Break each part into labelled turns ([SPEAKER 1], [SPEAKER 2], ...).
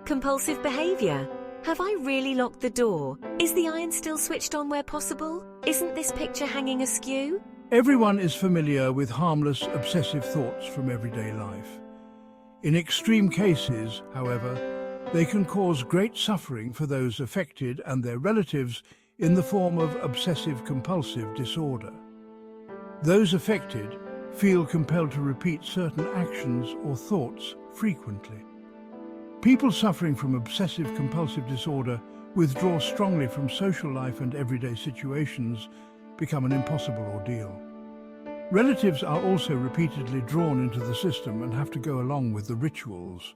[SPEAKER 1] Compulsive behaviour. Have I really locked the door? Is the iron still switched on where possible? Isn't this picture hanging askew?
[SPEAKER 2] Everyone is familiar with harmless, obsessive thoughts from everyday life. In extreme cases, however, they can cause great suffering for those affected and their relatives in the form of obsessive-compulsive disorder. Those affected feel compelled to repeat certain actions or thoughts frequently. People suffering from obsessive-compulsive disorder withdraw strongly from social life and everyday situations, become an impossible ordeal. Relatives are also repeatedly drawn into the system and have to go along with the rituals.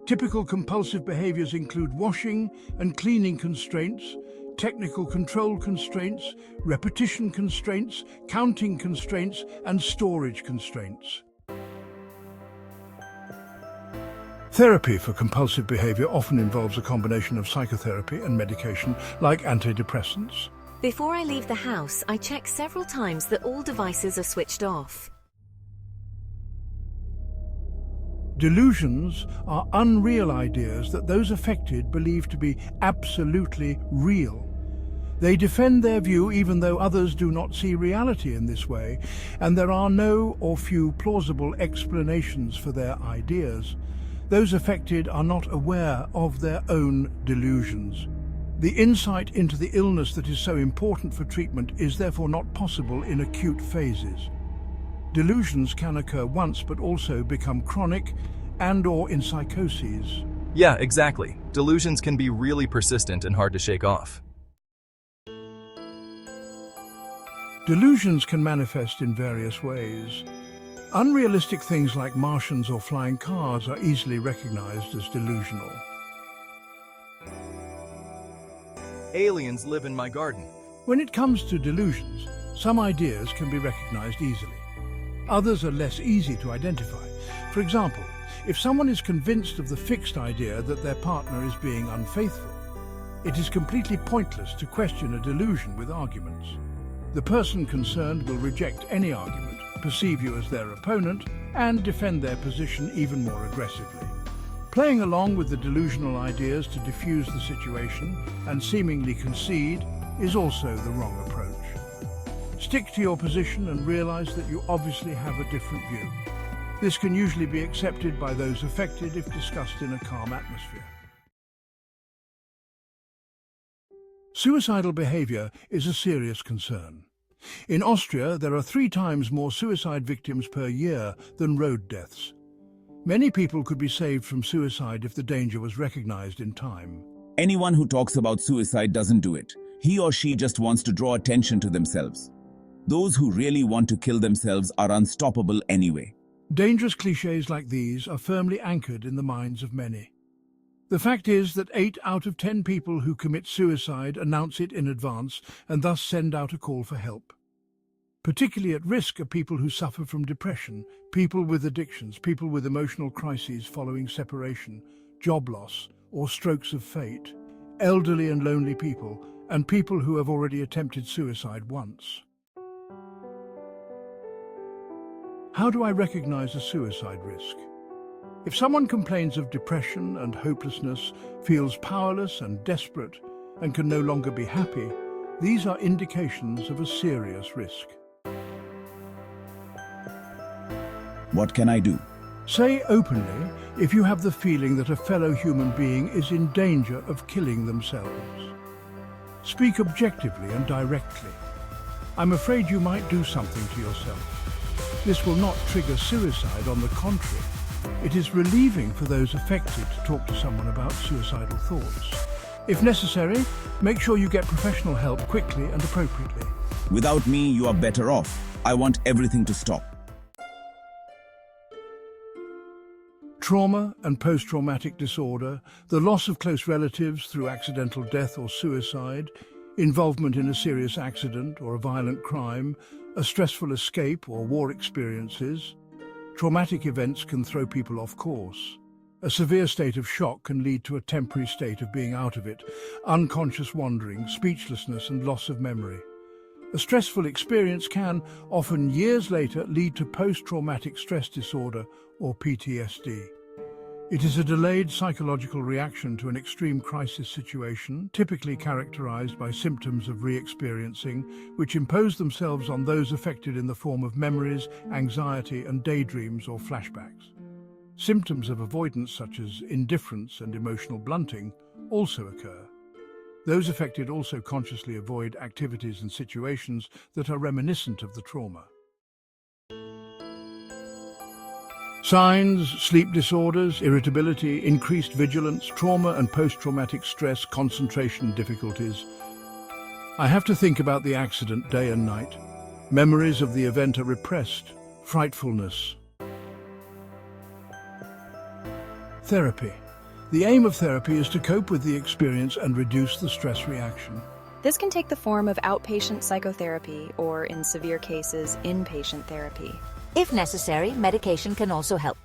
[SPEAKER 2] Typical compulsive behaviors include washing and cleaning constraints, technical control constraints, repetition constraints, counting constraints, and storage constraints. Therapy for compulsive behavior often involves a combination of psychotherapy and medication, like antidepressants.
[SPEAKER 1] Before I leave the house, I check several times that all devices are switched off.
[SPEAKER 2] Delusions are unreal ideas that those affected believe to be absolutely real. They defend their view even though others do not see reality in this way, and there are no or few plausible explanations for their ideas. Those affected are not aware of their own delusions. The insight into the illness that is so important for treatment is therefore not possible in acute phases. Delusions can occur once but also become chronic and/or in psychoses.
[SPEAKER 3] Yeah, exactly. Delusions can be really persistent and hard to shake off.
[SPEAKER 2] Delusions can manifest in various ways. Unrealistic things like Martians or flying cars are easily recognized as delusional.
[SPEAKER 3] Aliens live in my garden.
[SPEAKER 2] When it comes to delusions, some ideas can be recognized easily. Others are less easy to identify. For example, if someone is convinced of the fixed idea that their partner is being unfaithful, it is completely pointless to question a delusion with arguments. The person concerned will reject any argument, perceive you as their opponent, and defend their position even more aggressively. Playing along with the delusional ideas to diffuse the situation and seemingly concede is also the wrong approach. Stick to your position and realize that you obviously have a different view. This can usually be accepted by those affected if discussed in a calm atmosphere. Suicidal behavior is a serious concern. In Austria, there are 3 times more suicide victims per year than road deaths. Many people could be saved from suicide if the danger was recognized in time.
[SPEAKER 4] Anyone who talks about suicide doesn't do it. He or she just wants to draw attention to themselves. Those who really want to kill themselves are unstoppable anyway.
[SPEAKER 2] Dangerous cliches like these are firmly anchored in the minds of many. The fact is that 8 out of 10 people who commit suicide announce it in advance and thus send out a call for help. Particularly at risk are people who suffer from depression, people with addictions, people with emotional crises following separation, job loss, or strokes of fate, elderly and lonely people, and people who have already attempted suicide once. How do I recognize a suicide risk? If someone complains of depression and hopelessness, feels powerless and desperate, and can no longer be happy, these are indications of a serious risk.
[SPEAKER 4] What can I do?
[SPEAKER 2] Say openly if you have the feeling that a fellow human being is in danger of killing themselves. Speak objectively and directly. I'm afraid you might do something to yourself. This will not trigger suicide, on the contrary. It is relieving for those affected to talk to someone about suicidal thoughts. If necessary, make sure you get professional help quickly and appropriately.
[SPEAKER 4] Without me, you are better off. I want everything to stop.
[SPEAKER 2] Trauma and post-traumatic disorder, the loss of close relatives through accidental death or suicide, involvement in a serious accident or a violent crime, a stressful escape or war experiences. Traumatic events can throw people off course. A severe state of shock can lead to a temporary state of being out of it, unconscious wandering, speechlessness and loss of memory. A stressful experience can, often years later, lead to post-traumatic stress disorder or PTSD. It is a delayed psychological reaction to an extreme crisis situation, typically characterized by symptoms of re-experiencing, which impose themselves on those affected in the form of memories, anxiety, and daydreams or flashbacks. Symptoms of avoidance such as indifference and emotional blunting also occur. Those affected also consciously avoid activities and situations that are reminiscent of the trauma. Signs: sleep disorders, irritability, increased vigilance, trauma and post-traumatic stress, concentration difficulties. I have to think about the accident day and night. Memories of the event are repressed. Frightfulness. Therapy. The aim of therapy is to cope with the experience and reduce the stress reaction.
[SPEAKER 5] This can take the form of outpatient psychotherapy or, in severe cases, inpatient therapy.
[SPEAKER 6] If necessary, medication can also help.